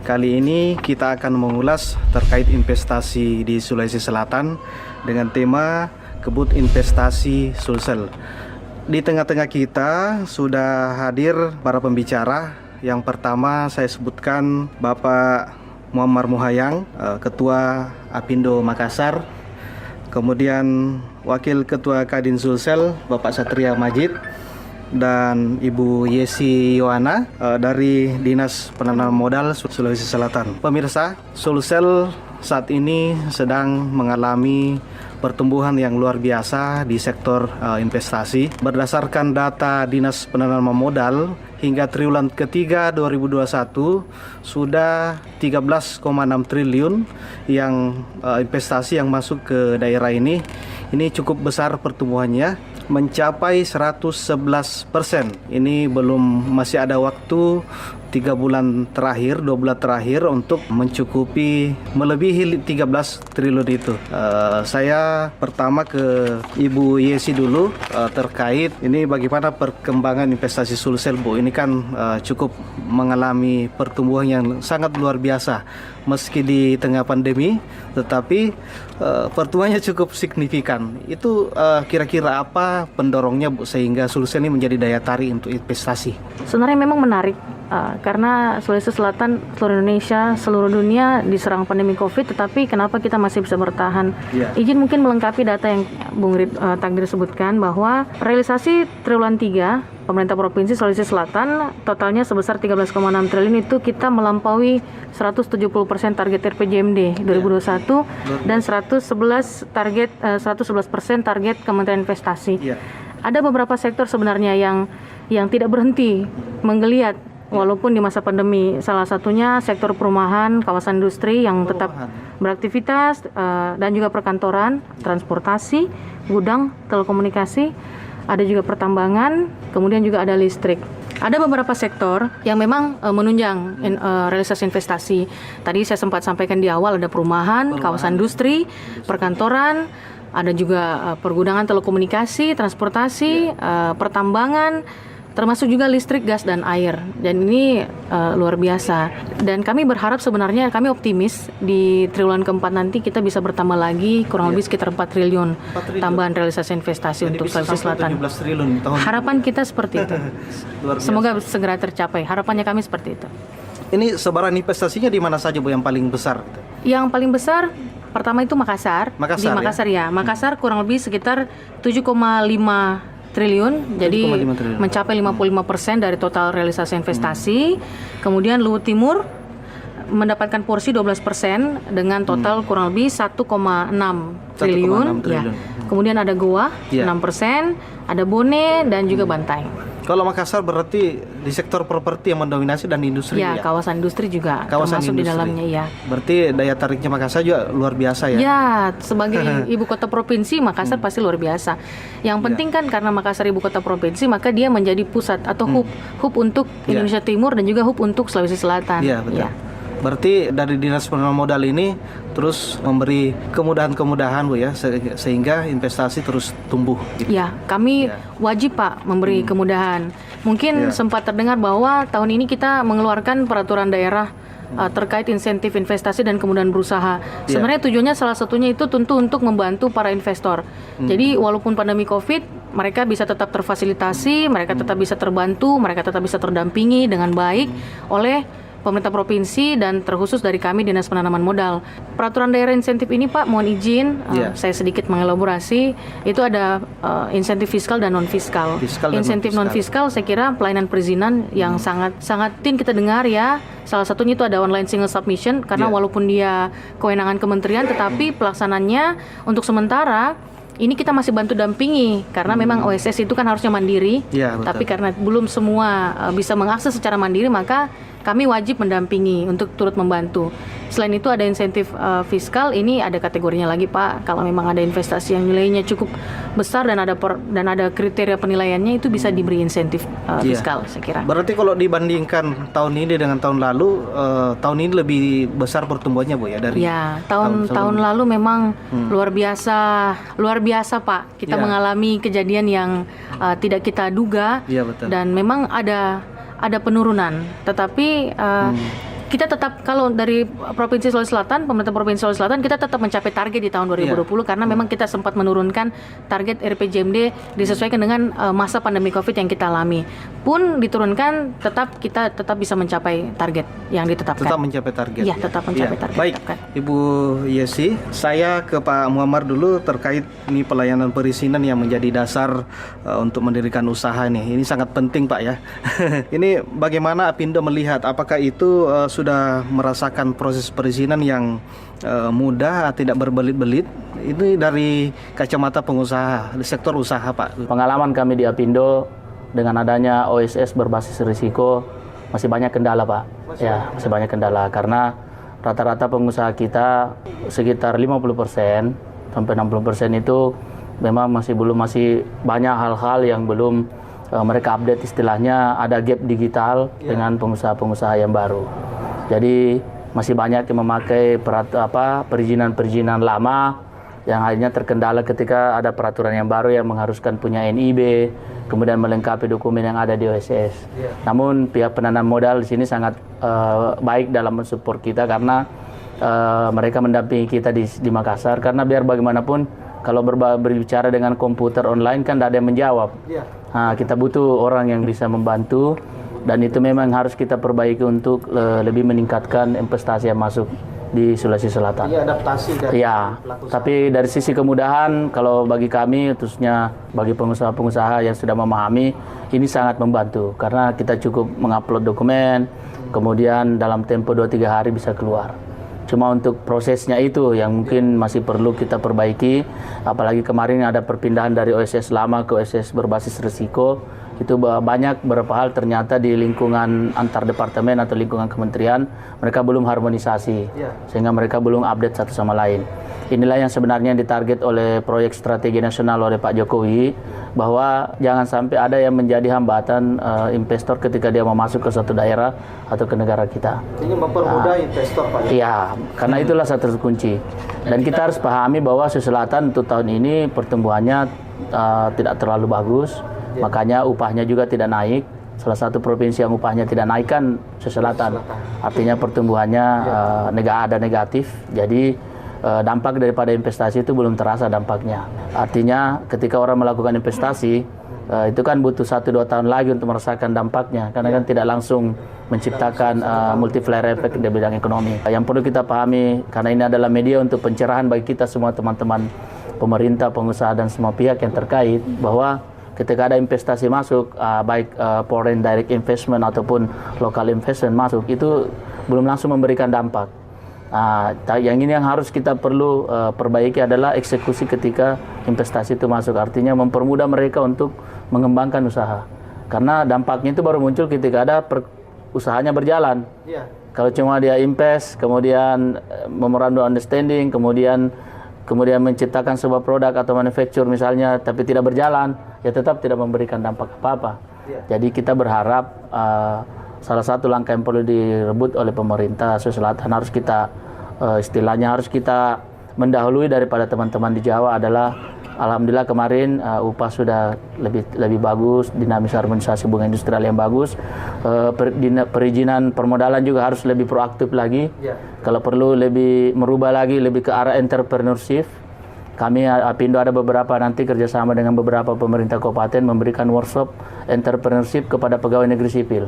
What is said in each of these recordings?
Kali ini kita akan mengulas terkait investasi di Sulawesi Selatan dengan tema Kebut Investasi Sulsel. Di tengah-tengah kita sudah hadir para pembicara. Yang pertama saya sebutkan Bapak Muammar Muhayang, Ketua Apindo Makassar. Kemudian Wakil Ketua Kadin Sulsel Bapak Satria Majid dan Ibu Yesi Yohana dari Dinas Penanaman Modal Sulawesi Selatan. Pemirsa, Sulsel saat ini sedang mengalami pertumbuhan yang luar biasa di sektor investasi. Berdasarkan data Dinas Penanaman Modal, hingga triwulan ketiga 2021 sudah 13,6 triliun yang investasi yang masuk ke daerah ini. Ini cukup besar pertumbuhannya, mencapai 111%. Ini masih ada waktu 2 bulan terakhir untuk mencukupi melebihi 13 triliun itu. Saya pertama ke Ibu Yesi dulu terkait ini bagaimana perkembangan investasi Sulsel, Bu. Ini kan cukup mengalami pertumbuhan yang sangat luar biasa meski di tengah pandemi, tetapi pertumbuhannya cukup signifikan. Itu kira-kira apa pendorongnya, Bu, sehingga Sulsel ini menjadi daya tarik untuk investasi? Sebenarnya memang menarik karena Sulawesi Selatan, seluruh Indonesia, seluruh dunia diserang pandemi COVID, tetapi kenapa kita masih bisa bertahan? Izin mungkin melengkapi data yang Bung Takdir sebutkan bahwa realisasi triwulan 3 pemerintah Provinsi Sulawesi Selatan totalnya sebesar 13,6 triliun, itu kita melampaui 170% target RPJMD 2021 dan 111% target Kementerian Investasi. Ada beberapa sektor sebenarnya yang tidak berhenti menggeliat walaupun di masa pandemi. Salah satunya sektor perumahan, kawasan industri yang tetap beraktivitas, dan juga perkantoran, transportasi, gudang, telekomunikasi, ada juga pertambangan, kemudian juga ada listrik. Ada beberapa sektor yang memang menunjang realisasi investasi. Tadi saya sempat sampaikan di awal, ada perumahan, kawasan industri, perkantoran, ada juga pergudangan, telekomunikasi, transportasi, pertambangan, termasuk juga listrik, gas, dan air. Dan ini luar biasa. Dan kami berharap, sebenarnya kami optimis di triwulan keempat nanti kita bisa bertambah lagi kurang lebih sekitar 4 triliun tambahan realisasi investasi. Jadi untuk Sulawesi Selatan. Harapan kita seperti itu. Semoga segera tercapai. Harapannya kami seperti itu. Ini sebaran investasinya di mana saja, Bu, yang paling besar? Yang paling besar pertama itu Makassar. Di Makassar ya. Makassar kurang lebih sekitar 7,5 triliun, jadi mencapai 55% dari total realisasi investasi. Kemudian Luhut Timur mendapatkan porsi 12% dengan total kurang lebih 1,6 triliun. Ya. Kemudian ada Goa 6%, ada Bone dan juga Bantaeng. Kalau Makassar berarti di sektor properti yang mendominasi dan industri ya? Kawasan industri juga termasuk di dalamnya ya. Berarti daya tariknya Makassar juga luar biasa ya? Ya, sebagai ibu kota provinsi Makassar pasti luar biasa. Yang penting kan karena Makassar ibu kota provinsi, maka dia menjadi pusat atau hub untuk Indonesia Timur dan juga hub untuk Sulawesi Selatan. Iya, betul. Berarti dari Dinas Penanaman Modal ini terus memberi kemudahan-kemudahan, Bu, ya, sehingga investasi terus tumbuh gitu. Ya, kami wajib, Pak, memberi kemudahan. Mungkin sempat terdengar bahwa tahun ini kita mengeluarkan peraturan daerah terkait insentif investasi dan kemudahan berusaha. Sebenarnya tujuannya salah satunya itu tentu untuk membantu para investor. Jadi walaupun pandemi COVID, mereka bisa tetap terfasilitasi, mereka tetap bisa terbantu, mereka tetap bisa terdampingi dengan baik oleh pemerintah provinsi dan terkhusus dari kami Dinas Penanaman Modal. Peraturan daerah insentif ini, Pak, mohon izin saya sedikit mengelaborasi. Itu ada insentif fiskal dan non fiskal. Insentif non fiskal saya kira pelayanan perizinan yang sangat tin kita dengar ya. Salah satunya itu ada online single submission, karena walaupun dia kewenangan kementerian, tetapi pelaksananya untuk sementara ini kita masih bantu dampingi karena memang OSS itu kan harusnya mandiri, tapi karena belum semua bisa mengakses secara mandiri, maka kami wajib mendampingi untuk turut membantu. Selain itu ada insentif fiskal, ini ada kategorinya lagi, Pak. Kalau memang ada investasi yang nilainya cukup besar dan ada kriteria penilaiannya, itu bisa diberi insentif fiskal, saya kira. Berarti kalau dibandingkan tahun ini dengan tahun lalu, tahun ini lebih besar pertumbuhannya, Bu, ya, dari tahun lalu memang luar biasa, Pak. Kita mengalami kejadian yang tidak kita duga, dan memang ada penurunan, tetapi Kita tetap, kalau dari Provinsi Sulawesi Selatan, pemerintah Provinsi Sulawesi Selatan, kita tetap mencapai target di tahun 2020 karena memang kita sempat menurunkan target RPJMD disesuaikan dengan masa pandemi Covid yang kita alami. Pun diturunkan, kita tetap bisa mencapai target yang ditetapkan. Tetap mencapai target. Iya, tetap mencapai target. Baik, ditetapkan. Ibu Yesi, saya ke Pak Muammar dulu terkait ini pelayanan perizinan yang menjadi dasar untuk mendirikan usaha ini. Ini sangat penting, Pak ya. Ini bagaimana Apindo melihat apakah itu sudah merasakan proses perizinan yang mudah, tidak berbelit-belit? Ini dari kacamata pengusaha, di sektor usaha, Pak. Pengalaman kami di Apindo dengan adanya OSS berbasis risiko masih banyak kendala, Pak. Masih banyak kendala karena rata-rata pengusaha kita sekitar 50% sampai 60% itu memang masih banyak hal-hal yang belum mereka update, istilahnya ada gap digital dengan pengusaha-pengusaha yang baru. Jadi masih banyak yang memakai perizinan-perizinan lama yang akhirnya terkendala ketika ada peraturan yang baru yang mengharuskan punya NIB, kemudian melengkapi dokumen yang ada di OSS. Namun pihak penanam modal di sini sangat baik dalam mensupport kita karena mereka mendampingi kita di Makassar, karena biar bagaimanapun kalau berbicara dengan komputer online kan tidak ada yang menjawab. Nah, kita butuh orang yang bisa membantu, dan itu memang harus kita perbaiki untuk lebih meningkatkan investasi yang masuk di Sulawesi Selatan. Iya, adaptasi dari pelaku usaha. Tapi dari sisi kemudahan, kalau bagi kami, khususnya bagi pengusaha-pengusaha yang sudah memahami, ini sangat membantu karena kita cukup mengupload dokumen, kemudian dalam tempo 2-3 hari bisa keluar. Cuma untuk prosesnya itu yang mungkin masih perlu kita perbaiki, apalagi kemarin ada perpindahan dari OSS lama ke OSS berbasis risiko. Itu banyak beberapa hal ternyata di lingkungan antar departemen atau lingkungan kementerian mereka belum harmonisasi, sehingga mereka belum update satu sama lain. Inilah yang sebenarnya ditarget oleh proyek strategi nasional oleh Pak Jokowi, bahwa jangan sampai ada yang menjadi hambatan investor ketika dia mau masuk ke suatu daerah atau ke negara kita. Ini mempermudah investor, Pak. Iya, karena itulah satu kunci. Dan kita harus pahami bahwa Sulawesi Selatan untuk tahun ini pertumbuhannya tidak terlalu bagus, makanya upahnya juga tidak naik. Salah satu provinsi yang upahnya tidak naik kan Sulawesi Selatan. Artinya pertumbuhannya ada negatif. Jadi dampak daripada investasi itu belum terasa dampaknya. Artinya ketika orang melakukan investasi itu kan butuh 1-2 tahun lagi untuk merasakan dampaknya, karena kan tidak langsung menciptakan multiplier effect di bidang ekonomi. Yang perlu kita pahami, karena ini adalah media untuk pencerahan bagi kita semua teman-teman pemerintah, pengusaha dan semua pihak yang terkait, bahwa ketika ada investasi masuk, baik foreign direct investment ataupun local investment masuk, itu belum langsung memberikan dampak. Yang ini yang harus kita perlu perbaiki adalah eksekusi ketika investasi itu masuk. Artinya mempermudah mereka untuk mengembangkan usaha. Karena dampaknya itu baru muncul ketika ada usahanya berjalan. Kalau cuma dia invest, kemudian memorandum understanding, kemudian menciptakan sebuah produk atau manufacture misalnya, tapi tidak berjalan, ya tetap tidak memberikan dampak apa-apa. Jadi kita berharap salah satu langkah yang perlu direbut oleh pemerintah Sulawesi Selatan, harus kita harus kita mendahului daripada teman-teman di Jawa adalah, alhamdulillah kemarin upah sudah lebih bagus, dinamis harmonisasi bunga industrial yang bagus, perizinan permodalan juga harus lebih proaktif lagi, kalau perlu lebih merubah lagi lebih ke arah entrepreneurship. Kami Apindo ada beberapa nanti kerjasama dengan beberapa pemerintah kabupaten memberikan workshop entrepreneurship kepada pegawai negeri sipil.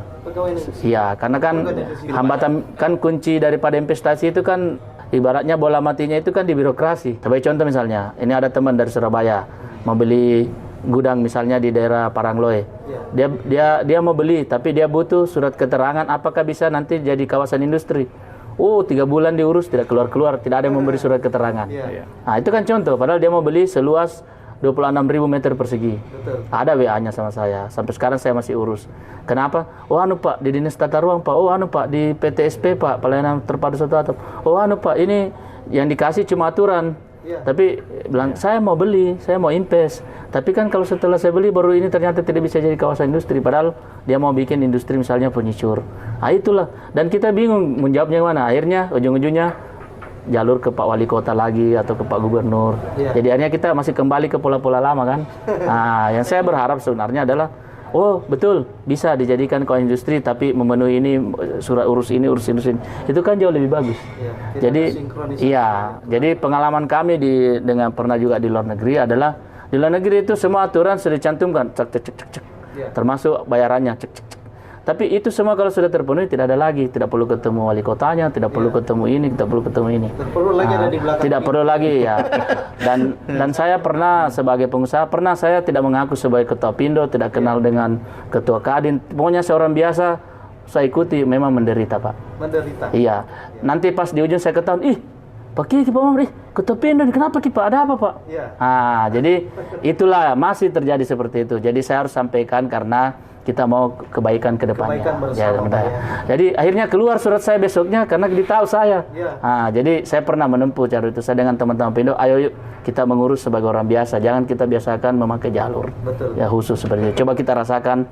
Iya, karena kan hambatan kan kunci daripada investasi itu kan ibaratnya bola matinya itu kan di birokrasi. Sebagai contoh misalnya, ini ada teman dari Surabaya mau beli gudang misalnya di daerah Parangloe. Dia mau beli, tapi dia butuh surat keterangan apakah bisa nanti jadi kawasan industri. 3 bulan diurus tidak keluar-keluar, tidak ada yang memberi surat keterangan. Nah, itu kan contoh, padahal dia mau beli seluas 26.000 meter persegi. Ada WA-nya sama saya, sampai sekarang saya masih urus. Kenapa? Pak, di Dinas Tata Ruang, Pak. Pak, di PTSP, Pak, pelayanan terpadu satu atap. Pak, ini yang dikasih cuma aturan. Tapi bilang, saya mau beli, saya mau invest. Tapi kan kalau setelah saya beli, baru ini ternyata tidak bisa jadi kawasan industri. Padahal dia mau bikin industri misalnya furniture. Itulah. Dan kita bingung menjawabnya mana. Akhirnya, ujung-ujungnya jalur ke Pak Wali Kota lagi atau ke Pak Gubernur. Jadi akhirnya kita masih kembali ke pola-pola lama kan. Yang saya berharap sebenarnya adalah Oh betul, bisa dijadikan kawasan industri tapi memenuhi ini surat urus ini. Itu kan jauh lebih bagus. Jadi jadi pengalaman kami dengan pernah juga di luar negeri adalah di luar negeri itu semua aturan sudah dicantumkan, cek. Termasuk bayarannya, cek. Tapi itu semua kalau sudah terpenuhi tidak ada lagi, tidak perlu ketemu wali kotanya, tidak perlu ketemu ini, tidak perlu ketemu ini. Tidak perlu lagi ya. Dan saya pernah sebagai pengusaha, saya tidak mengaku sebagai ketua Pindo, tidak kenal dengan ketua Kadin. Pokoknya seorang biasa, saya ikuti, memang menderita Pak. Menderita? Iya. Nanti pas di ujung saya ketahuan, Pak Kiki, Pak Mamri, ketua Pindo, kenapa Ki Pak? Ada apa Pak? Jadi itulah masih terjadi seperti itu. Jadi saya harus sampaikan karena kita mau kebaikan ke depannya. Jadi akhirnya keluar surat saya besoknya karena ditahu saya. Jadi saya pernah menempuh cara itu. Saya dengan teman-teman Pindo, ayo yuk kita mengurus sebagai orang biasa. Jangan kita biasakan memakai jalur ya khusus seperti itu. Coba kita rasakan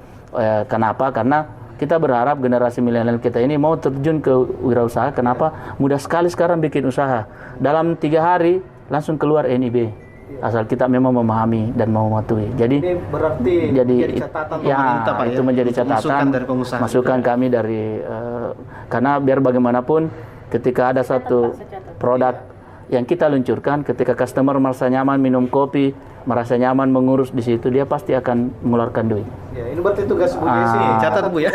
kenapa? Karena kita berharap generasi milenial kita ini mau terjun ke wirausaha. Kenapa? Mudah sekali sekarang bikin usaha. Dalam 3 hari langsung keluar NIB. Asal kita memang memahami dan mau mematuhi. Jadi ini berarti jadi catatan pemerintah Pak, itu menjadi catatan masukan kami dari karena biar bagaimanapun ketika ada satu produk yang kita luncurkan, ketika customer merasa nyaman minum kopi, merasa nyaman mengurus di situ, dia pasti akan mengeluarkan duit. Ya, ini berarti tugas Bu Desi, catat Bu ya.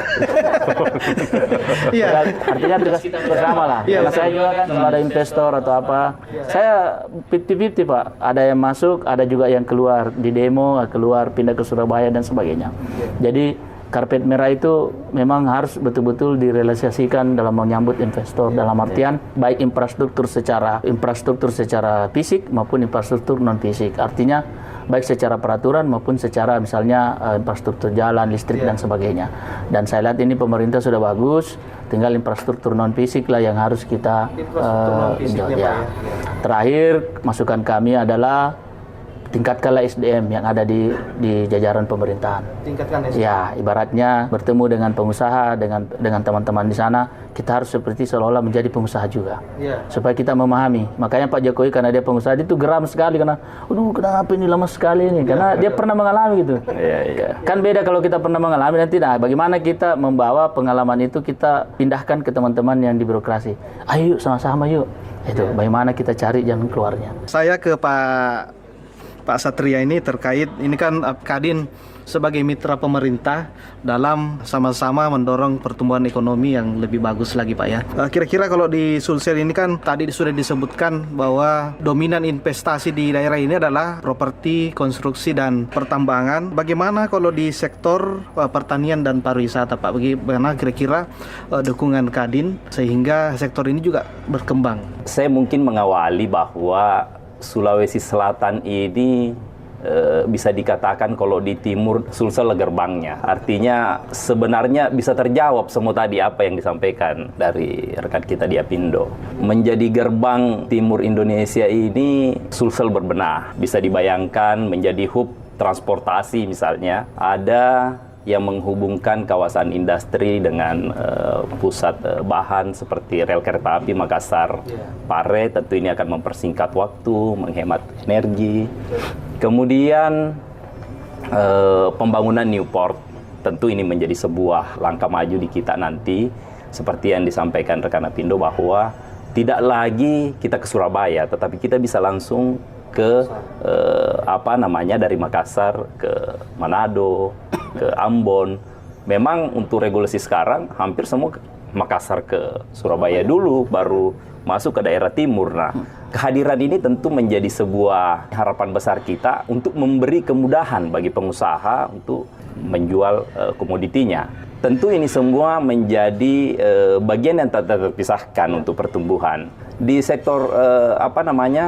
Iya. Artinya tugas kita bersama lah. Karena saya juga kan kalau ada investor atau apa, saya 50-50 Pak. Ada yang masuk, ada juga yang keluar di demo, keluar pindah ke Surabaya dan sebagainya. Jadi karpet merah itu memang harus betul-betul direalisasikan dalam menyambut investor dalam artian baik infrastruktur secara fisik maupun infrastruktur non fisik. Artinya baik secara peraturan maupun secara misalnya infrastruktur jalan, listrik dan sebagainya. Dan saya lihat ini pemerintah sudah bagus, tinggal infrastruktur non fisik lah yang harus kita Terakhir masukan kami adalah tingkatkanlah SDM yang ada di jajaran pemerintahan. Tingkatkan SDM. Ya, ibaratnya bertemu dengan pengusaha, dengan teman-teman di sana, kita harus seperti seolah-olah menjadi pengusaha juga. Supaya kita memahami. Makanya Pak Jokowi karena dia pengusaha, dia itu geram sekali karena, kenapa ini lama sekali ini? Karena dia pernah mengalami gitu. Kan beda kalau kita pernah mengalami dan tidak. Bagaimana kita membawa pengalaman itu kita pindahkan ke teman-teman yang di birokrasi. Ayo sama-sama yuk. Itu bagaimana kita cari jalan keluarnya. Saya ke Pak Satria ini terkait, ini kan Kadin sebagai mitra pemerintah dalam sama-sama mendorong pertumbuhan ekonomi yang lebih bagus lagi Pak ya. Kira-kira kalau di Sulsel ini kan tadi sudah disebutkan bahwa dominan investasi di daerah ini adalah properti, konstruksi dan pertambangan. Bagaimana kalau di sektor pertanian dan pariwisata Pak? Bagaimana kira-kira dukungan Kadin sehingga sektor ini juga berkembang? Saya mungkin mengawali bahwa Sulawesi Selatan ini bisa dikatakan kalau di timur Sulsel gerbangnya. Artinya sebenarnya bisa terjawab semua tadi apa yang disampaikan dari rekan kita di Apindo. Menjadi gerbang timur Indonesia ini Sulsel berbenah. Bisa dibayangkan menjadi hub transportasi misalnya. Ada yang menghubungkan kawasan industri dengan pusat bahan seperti rel kereta api Makassar Pare. Tentu ini akan mempersingkat waktu, menghemat energi. Kemudian pembangunan Newport, tentu ini menjadi sebuah langkah maju di kita nanti. Seperti yang disampaikan rekan Apindo bahwa tidak lagi kita ke Surabaya, tetapi kita bisa langsung ke dari Makassar ke Manado, ke Ambon. Memang untuk regulasi sekarang hampir semua Makassar ke Surabaya dulu baru masuk ke daerah timur. Nah, kehadiran ini tentu menjadi sebuah harapan besar kita untuk memberi kemudahan bagi pengusaha untuk menjual komoditinya. Tentu ini semua menjadi bagian yang tak terpisahkan untuk pertumbuhan. Di sektor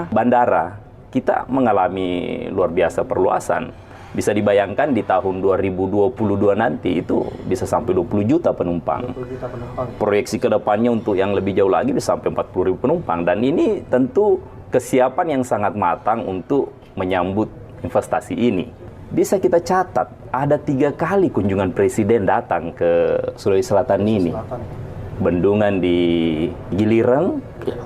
bandara, kita mengalami luar biasa perluasan. Bisa dibayangkan di tahun 2022 nanti itu bisa sampai 20 juta penumpang. Proyeksi ke depannya untuk yang lebih jauh lagi bisa sampai 40.000 penumpang. Dan ini tentu kesiapan yang sangat matang untuk menyambut investasi ini. Bisa kita catat, ada 3 kali kunjungan Presiden datang ke Sulawesi Selatan ini. Bendungan di Gilireng,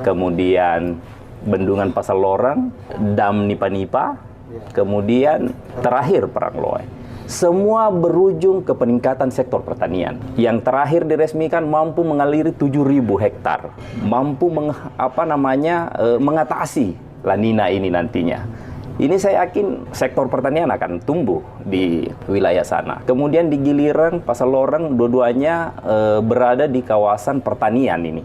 kemudian Bendungan Pasar Lorang, Dam Nipa-Nipa, kemudian terakhir Perang Loe. semua berujung ke peningkatan sektor pertanian. Yang terakhir diresmikan mampu mengaliri 7.000 hektar, mampu mengatasi La Nina ini nantinya. Ini saya yakin sektor pertanian akan tumbuh di wilayah sana. Kemudian di Giliran, Pasalorang, dua-duanya berada di kawasan pertanian ini.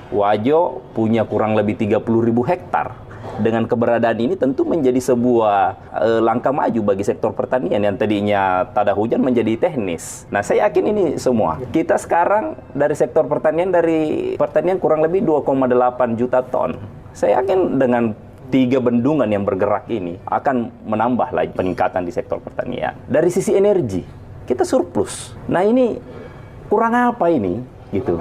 Wajo punya kurang lebih 30.000 hektar. Dengan keberadaan ini tentu menjadi sebuah langkah maju bagi sektor pertanian yang tadinya tak ada hujan menjadi teknis. Nah, saya yakin ini semua. Kita sekarang dari sektor pertanian, kurang lebih 2,8 juta ton. Saya yakin dengan 3 bendungan yang bergerak ini akan menambah lagi peningkatan di sektor pertanian. Dari sisi energi, kita surplus. Nah, ini kurang apa ini? Gitu.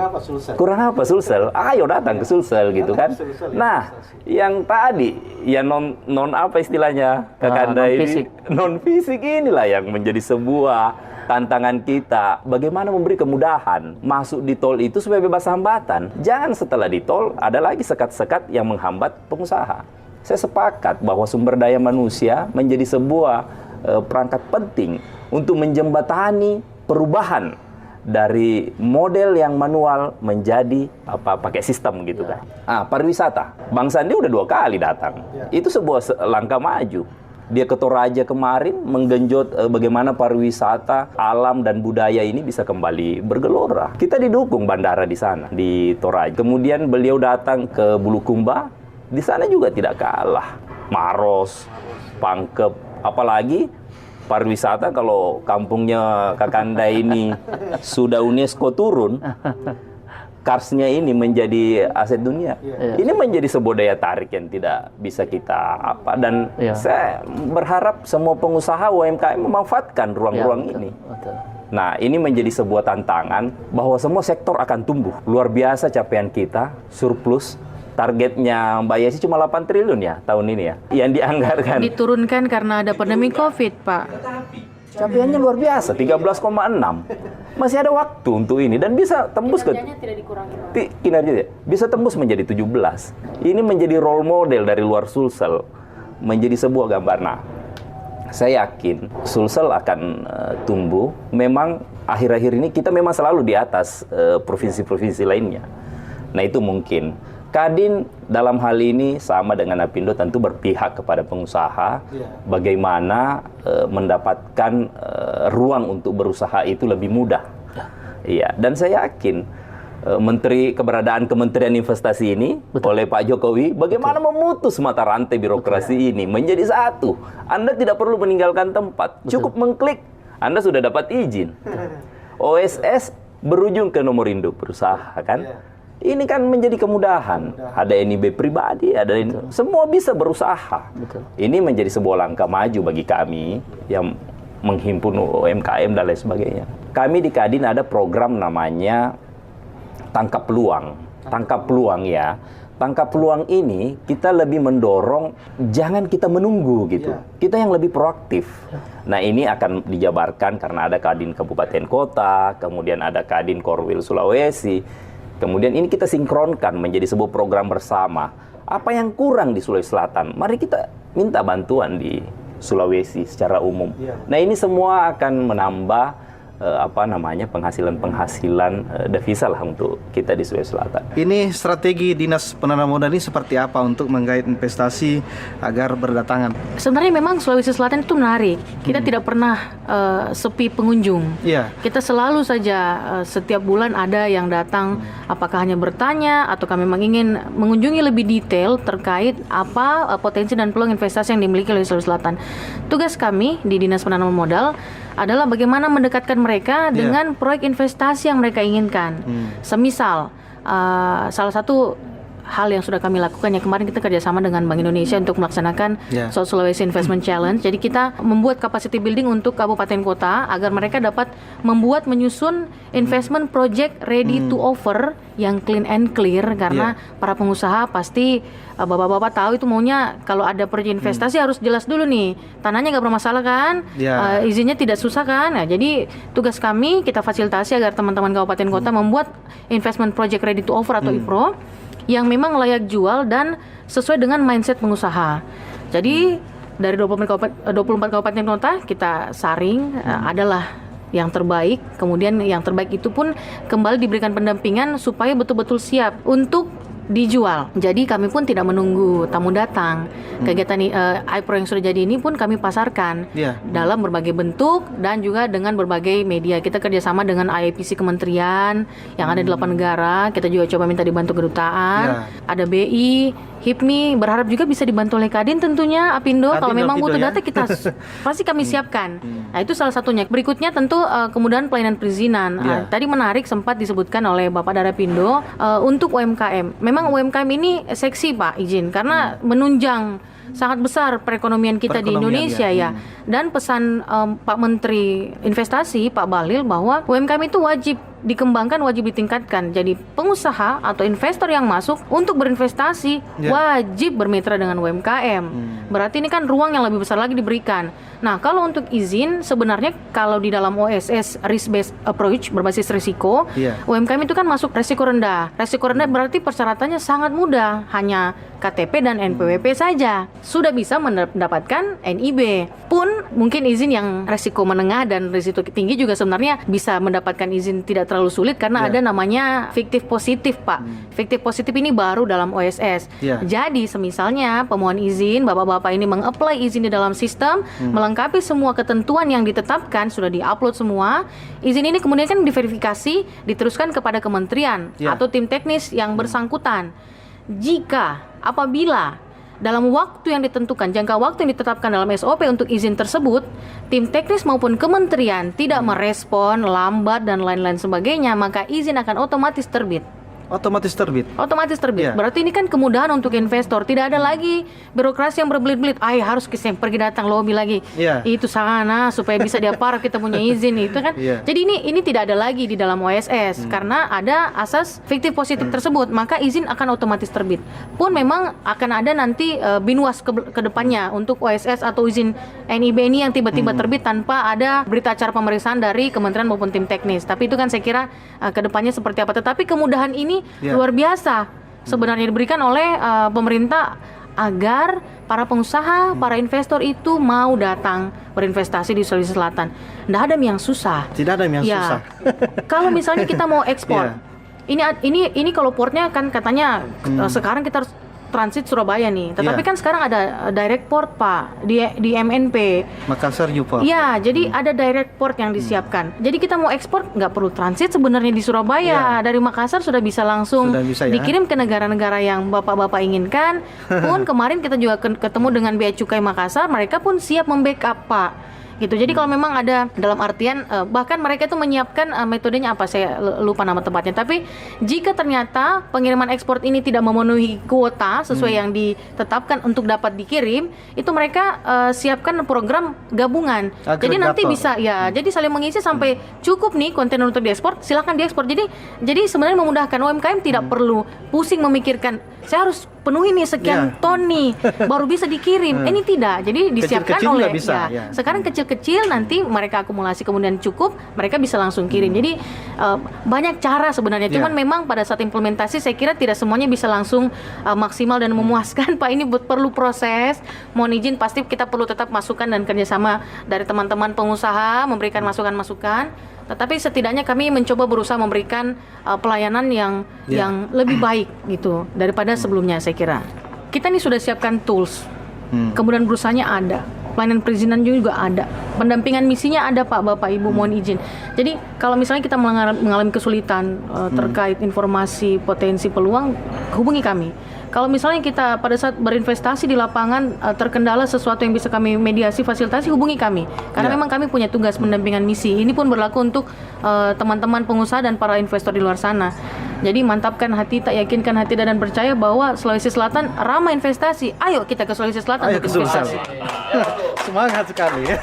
Kurang apa Sulsel? Ayo datang ke Sulsel gitu kan. Nah, yang tadi yang non apa istilahnya Kakanda ini non fisik inilah yang menjadi sebuah tantangan kita. Bagaimana memberi kemudahan masuk di tol itu supaya bebas hambatan. Jangan setelah di tol ada lagi sekat-sekat yang menghambat pengusaha. Saya sepakat bahwa sumber daya manusia menjadi sebuah perangkat penting untuk menjembatani perubahan dari model yang manual menjadi pakai sistem gitu kan. Pariwisata. Bang Sandi udah 2 kali datang. Itu sebuah langkah maju. Dia ke Toraja kemarin menggenjot bagaimana pariwisata alam dan budaya ini bisa kembali bergelora. Kita didukung bandara di sana di Toraja. Kemudian beliau datang ke Bulukumba, di sana juga tidak kalah. Maros, Pangkep, apalagi pariwisata kalau kampungnya Kakanda ini sudah UNESCO turun, Karsnya ini menjadi aset dunia. Ini menjadi sebuah daya tarik yang tidak bisa kita dan saya berharap semua pengusaha UMKM memanfaatkan ruang-ruang ini. Nah, ini menjadi sebuah tantangan bahwa semua sektor akan tumbuh. Luar biasa capaian kita, surplus. Targetnya Mbak Yesi cuma 8 triliun ya tahun ini ya, yang dianggarkan. Diturunkan karena ada pandemi COVID, Pak. Capaiannya luar biasa, 13,6. Masih ada waktu untuk ini dan bisa tembus kinerjanya tidak dikurangi. Kinerjanya bisa tembus menjadi 17. Ini menjadi role model dari luar Sulsel, menjadi sebuah gambar. Nah, saya yakin Sulsel akan tumbuh. Memang akhir-akhir ini kita memang selalu di atas provinsi-provinsi lainnya. Nah, itu mungkin. Kadin dalam hal ini sama dengan Apindo tentu berpihak kepada pengusaha, bagaimana mendapatkan ruang untuk berusaha itu lebih mudah. Iya, dan saya yakin keberadaan Kementerian Investasi ini oleh Pak Jokowi, bagaimana memutus mata rantai birokrasi ini menjadi satu. Anda tidak perlu meninggalkan tempat, cukup mengklik, Anda sudah dapat izin. OSS berujung ke nomor induk berusaha kan. Ini kan menjadi kemudahan. Ada NIB pribadi, ada semua bisa berusaha. Ini menjadi sebuah langkah maju bagi kami yang menghimpun UMKM dan lain sebagainya. Kami di Kadin ada program namanya Tangkap Peluang. Tangkap Peluang ya. Tangkap peluang ini kita lebih mendorong jangan kita menunggu gitu. Kita yang lebih proaktif. Nah, ini akan dijabarkan karena ada Kadin Kabupaten Kota, kemudian ada Kadin Korwil Sulawesi. Kemudian ini kita sinkronkan menjadi sebuah program bersama. Apa yang kurang di Sulawesi Selatan? Mari kita minta bantuan di Sulawesi secara umum. Nah, ini semua akan menambah penghasilan devisa lah untuk kita di Sulawesi Selatan. Ini strategi Dinas Penanaman Modal ini seperti apa untuk menggait investasi agar berdatangan? Sebenarnya memang Sulawesi Selatan itu menarik. Kita tidak pernah sepi pengunjung. Kita selalu saja setiap bulan ada yang datang, apakah hanya bertanya ataukah memang ingin mengunjungi lebih detail terkait apa potensi dan peluang investasi yang dimiliki oleh Sulawesi Selatan. Tugas kami di Dinas Penanaman Modal adalah bagaimana mendekatkan mereka dengan proyek investasi yang mereka inginkan. Semisal, salah satu hal yang sudah kami lakukan ya kemarin kita kerjasama dengan Bank Indonesia untuk melaksanakan South Sulawesi Investment Challenge. Jadi kita membuat capacity building untuk kabupaten kota agar mereka dapat menyusun investment project ready to offer yang clean and clear karena para pengusaha pasti bapak-bapak tahu itu maunya kalau ada proyek investasi harus jelas dulu nih, tanahnya nggak bermasalah kan, izinnya tidak susah kan. Nah, jadi tugas kami kita fasilitasi agar teman-teman kabupaten kota membuat investment project ready to offer atau IPRO yang memang layak jual dan sesuai dengan mindset pengusaha. Jadi Dari 24 kabupaten kota kita saring, adalah yang terbaik. Kemudian yang terbaik itu pun kembali diberikan pendampingan supaya betul-betul siap untuk dijual. Jadi kami pun tidak menunggu tamu datang. Kegiatan iPro yang sudah jadi ini pun kami pasarkan dalam berbagai bentuk dan juga dengan berbagai media. Kita kerjasama dengan IAPC kementerian yang ada di 8 negara. Kita juga coba minta dibantu kedutaan. Ada BI, HIPMI, berharap juga bisa dibantu oleh Kadin tentunya, Apindo. Kalau memang butuh data kita pasti kami siapkan. Nah, itu salah satunya. Berikutnya tentu kemudahan pelayanan perizinan. Tadi menarik sempat disebutkan oleh Bapak Darapindo untuk UMKM. Memang UMKM ini seksi Pak izin karena menunjang sangat besar perekonomian kita di Indonesia ya. Dan pesan Pak Menteri Investasi Pak Bahlil bahwa UMKM itu wajib dikembangkan, wajib ditingkatkan. Jadi pengusaha atau investor yang masuk untuk berinvestasi wajib bermitra dengan UMKM. Berarti ini kan ruang yang lebih besar lagi diberikan. Nah, kalau untuk izin sebenarnya kalau di dalam OSS risk based approach berbasis risiko, UMKM itu kan masuk risiko rendah. Risiko rendah berarti persyaratannya sangat mudah, hanya KTP dan NPWP saja sudah bisa mendapatkan NIB. Pun mungkin izin yang risiko menengah dan risiko tinggi juga sebenarnya bisa mendapatkan izin tidak terlalu sulit karena ada namanya fiktif positif Pak. Fiktif positif ini baru dalam OSS. Jadi semisalnya pemohon izin, bapak-bapak ini meng-apply izin di dalam sistem, melengkapi semua ketentuan yang ditetapkan, sudah di-upload semua. Izin ini kemudian kan diverifikasi, diteruskan kepada kementerian atau tim teknis yang bersangkutan. Jika apabila dalam waktu yang ditentukan, jangka waktu yang ditetapkan dalam SOP untuk izin tersebut, tim teknis maupun kementerian tidak merespon, lambat dan lain-lain sebagainya, maka izin akan otomatis terbit. Otomatis terbit. Otomatis terbit. Berarti ini kan kemudahan untuk investor. Tidak ada lagi birokrasi yang berbelit-belit. Harus pergi datang lobby lagi. Itu sana supaya bisa diaparaf kita punya izin itu kan. Jadi ini tidak ada lagi di dalam OSS karena ada asas fiktif positif tersebut. Maka izin akan otomatis terbit. Pun memang akan ada nanti binwas ke depannya untuk OSS atau izin NIB ini yang tiba-tiba terbit tanpa ada berita acara pemeriksaan dari kementerian maupun tim teknis. Tapi itu kan saya kira ke depannya seperti apa. Tetapi kemudahan ini luar biasa sebenarnya diberikan oleh pemerintah agar para pengusaha, para investor itu mau datang berinvestasi di Sulawesi Selatan. Tidak ada yang susah. Tidak ada yang susah. Kalau misalnya kita mau ekspor, ini kalau portnya kan katanya sekarang kita harus transit Surabaya nih. Tetapi kan sekarang ada direct port Pak di MNP. Makassar juga. Jadi ada direct port yang disiapkan. Jadi kita mau ekspor nggak perlu transit sebenarnya di Surabaya. Dari Makassar sudah bisa langsung dikirim ke negara-negara yang bapak-bapak inginkan. Pun kemarin kita juga ketemu dengan Bea Cukai Makassar, mereka pun siap membackup Pak. Gitu. Jadi kalau memang ada dalam artian bahkan mereka itu menyiapkan metodenya apa saya lupa nama tempatnya. Tapi jika ternyata pengiriman ekspor ini tidak memenuhi kuota sesuai yang ditetapkan untuk dapat dikirim, itu mereka siapkan program gabungan. Jadi nanti bisa jadi saling mengisi sampai cukup nih kontainer untuk diekspor, silakan diekspor. Jadi sebenarnya memudahkan UMKM tidak perlu pusing memikirkan saya harus penuhi nih sekian ton nih baru bisa dikirim. Ini tidak. Jadi disiapkan kecil-kecil oleh bisa, sekarang kecil-kecil nanti mereka akumulasi kemudian cukup, mereka bisa langsung kirim. Jadi banyak cara sebenarnya. Cuman memang pada saat implementasi saya kira tidak semuanya bisa langsung maksimal dan memuaskan Pak. Ini perlu proses. Mohon izin pasti kita perlu tetap masukan dan kerjasama dari teman-teman pengusaha memberikan masukan-masukan. Tetapi setidaknya kami mencoba berusaha memberikan pelayanan yang lebih baik gitu daripada sebelumnya saya kira. Kita nih sudah siapkan tools. Kemudian berusahanya ada. Pelayanan perizinan juga ada. Pendampingan misinya ada Pak, Bapak, Ibu mohon izin. Jadi kalau misalnya kita mengalami kesulitan terkait informasi potensi peluang, hubungi kami. Kalau misalnya kita pada saat berinvestasi di lapangan terkendala sesuatu yang bisa kami mediasi, fasilitasi, hubungi kami. Karena memang kami punya tugas pendampingan misi. Ini pun berlaku untuk teman-teman pengusaha dan para investor di luar sana. Jadi mantapkan hati, tak yakinkan hati dan percaya bahwa Sulawesi Selatan ramah investasi. Ayo kita ke Sulawesi Selatan untuk investasi. Semangat sekali ya.